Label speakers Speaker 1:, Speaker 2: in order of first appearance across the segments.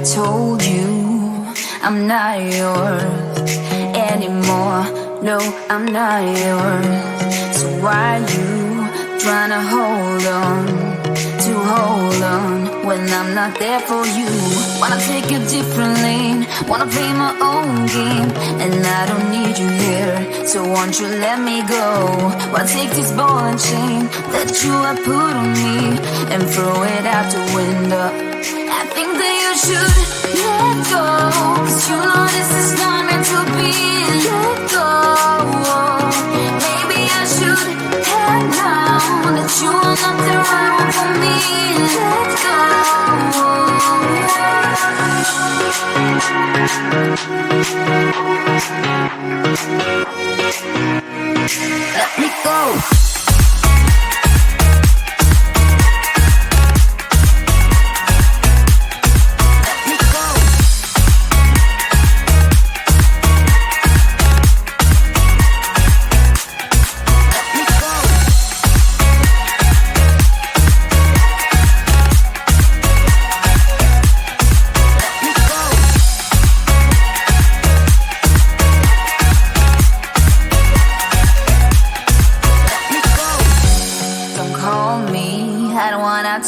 Speaker 1: told you I'm not yours anymore. No, I'm not yours. So why you trying to hold on when I'm not there for you? Wanna take a different lane, wanna play my own game, and I don't need you here, so won't you let me go? Wanna take this ball and chain that you have put on me and throw it out the window. I think that you should let go, 'cause you know this is not meant to be. Let go. Maybe I should have known that you are not the right one for me. Let go. Let me go.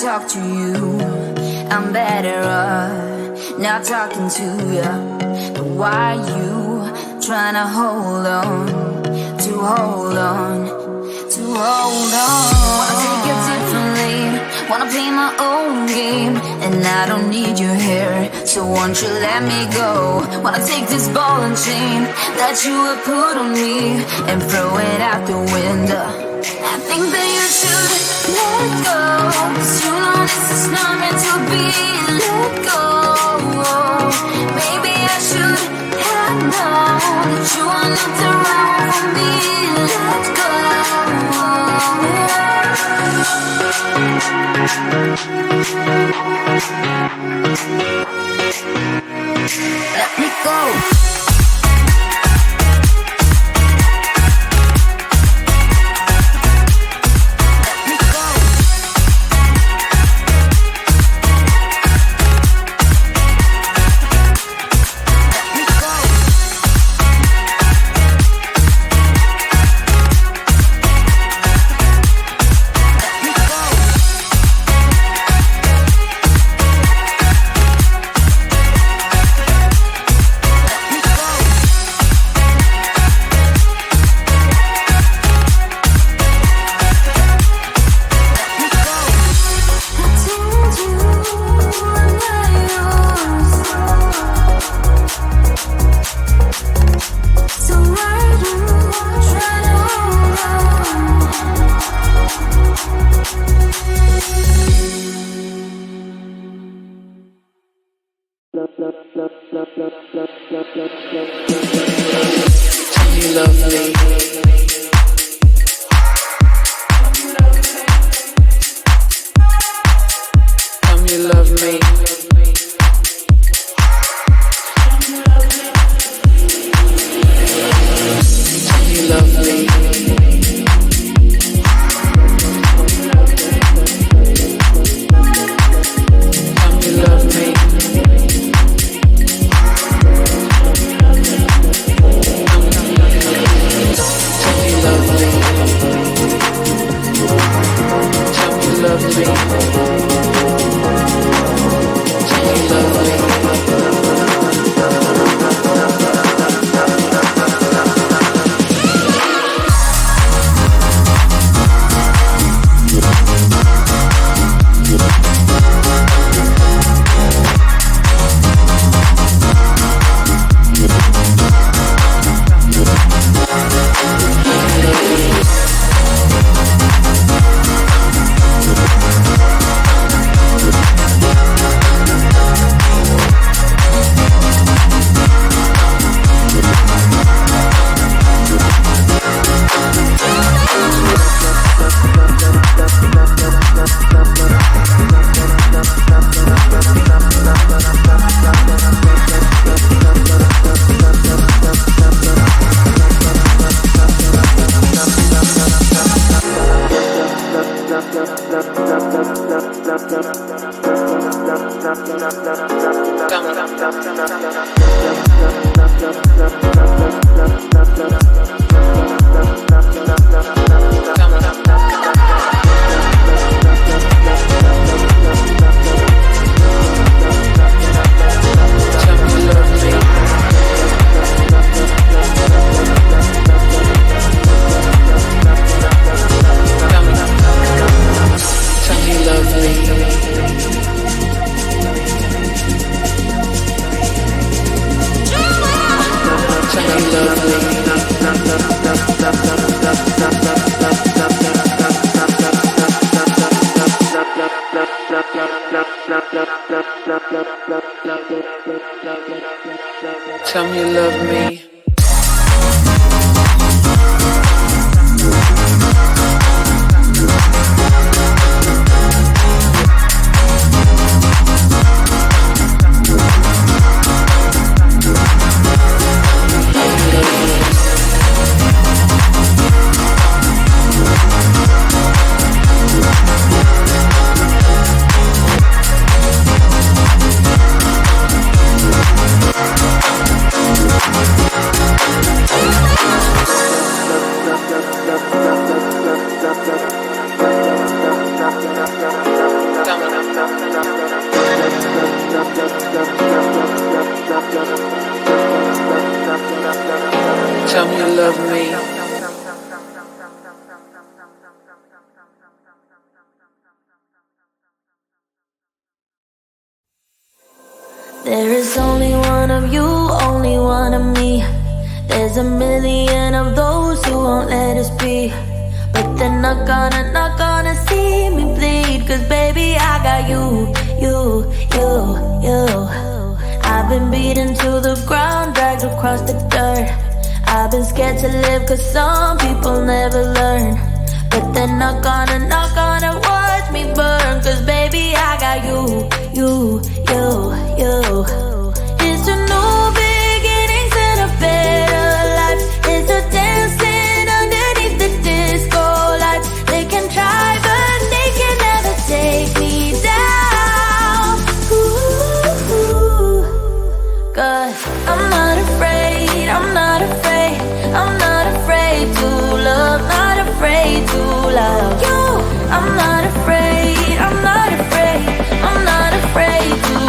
Speaker 1: Talk to you, I'm better off not talking to you. But why you trying to hold on? Wanna take it differently, wanna play my own game, and I don't need you here, so won't you let me go? Wanna take this ball and chain that you have put on me and throw it out the window. I think that you should let go, 'cause you know this is not meant to be. Let go. Maybe I should have known that you are not the right one for me. Let go. Let me go.
Speaker 2: Tell me you love me. Tell me you love me.
Speaker 1: There is only one of you, only one of me. There's a million of those who won't let us be. But they're not gonna see me bleed. Cause baby I got you. I've been beaten to the ground, dragged across the dirt. I've been scared to live cause some people never learn. But they're not gonna watch me burn. Cause baby I got you. It's a new beginnings and a better life. It's a dancing underneath the disco lights. They can try but they can never take me down. Cause I'm not afraid, I'm not afraid, I'm not afraid to love, not afraid to love you. I'm not afraid, I'm not afraid, I'm not afraid to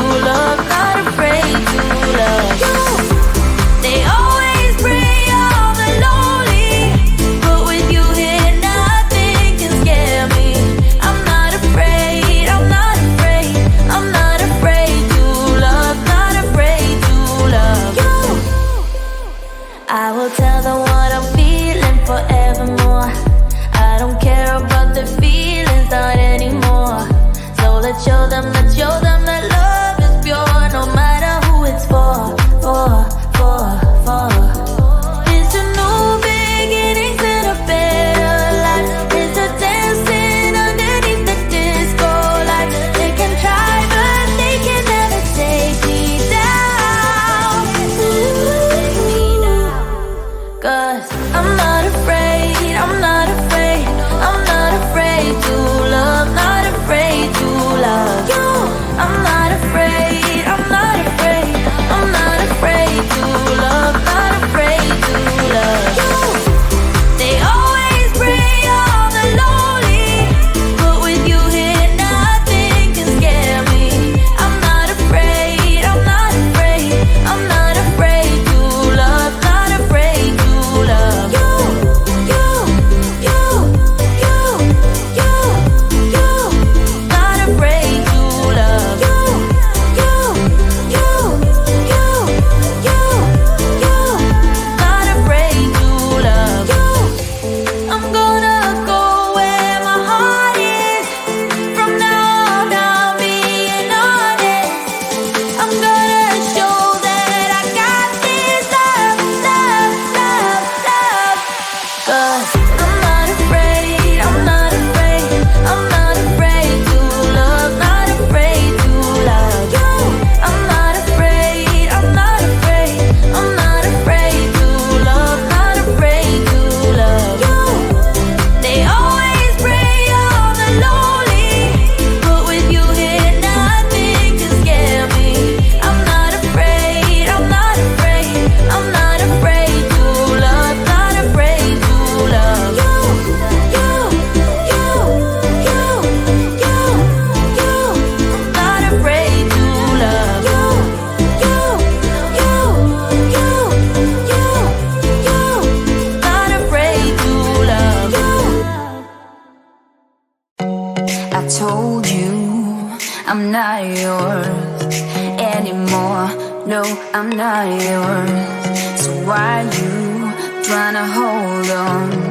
Speaker 1: No, I'm not yours. So why you trying to hold on?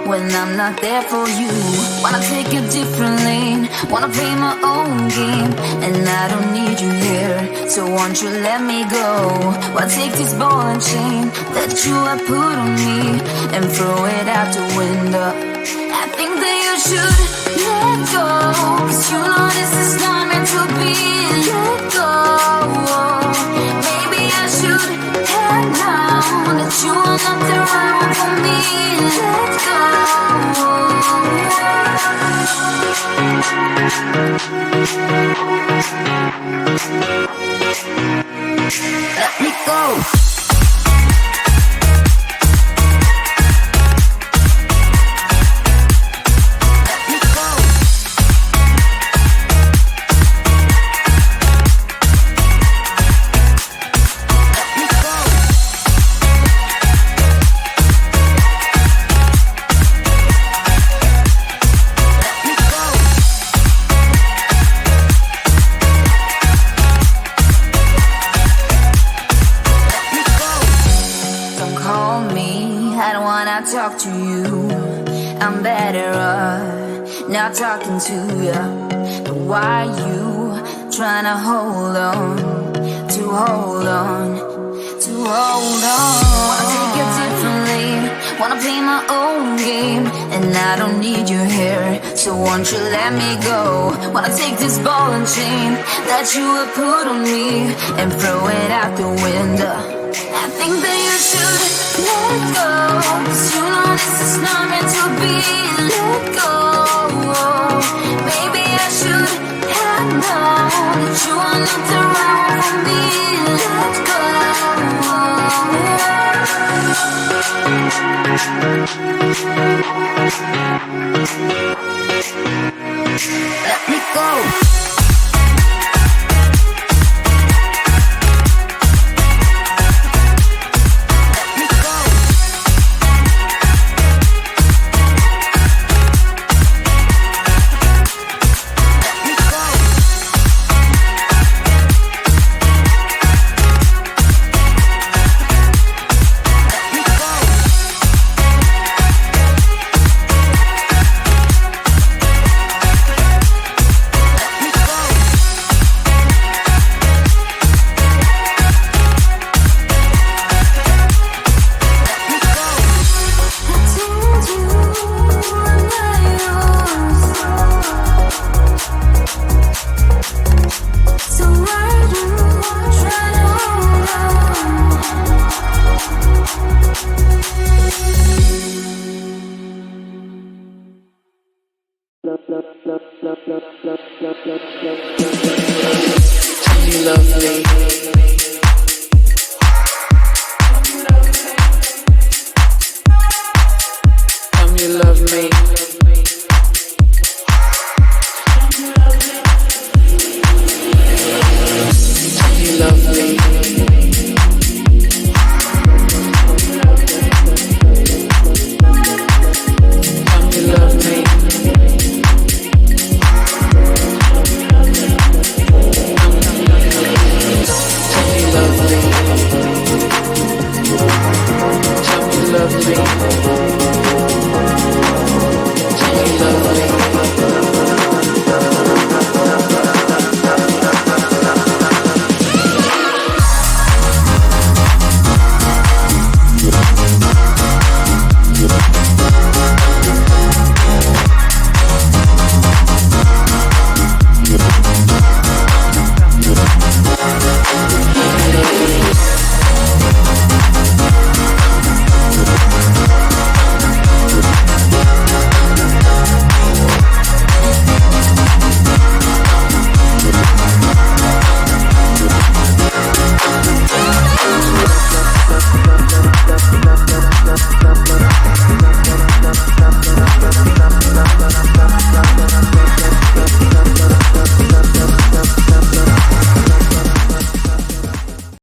Speaker 1: When I'm not there for you. Wanna take a different lane, wanna play my own game, and I don't need you here, so won't you let me go? Why take this ball and chain that you have put on me and throw it out the window? I think that you should let go, 'cause you know this is not meant to be. Let go. Maybe I should have known that you are not the right one for me. Let go. Let me go. Talk to you, I'm better off not talking to you. But why you trying to hold on? Wanna take a different lane, wanna play my own game, and I don't need you here, so won't you let me go? Wanna take this ball and chain that you have put on me and throw it out the window. I think that you should let go, 'cause you know this is not meant to be. Let go. Maybe I should have known that you are not the right one for me. Let go. Let me go.
Speaker 2: Do you love me?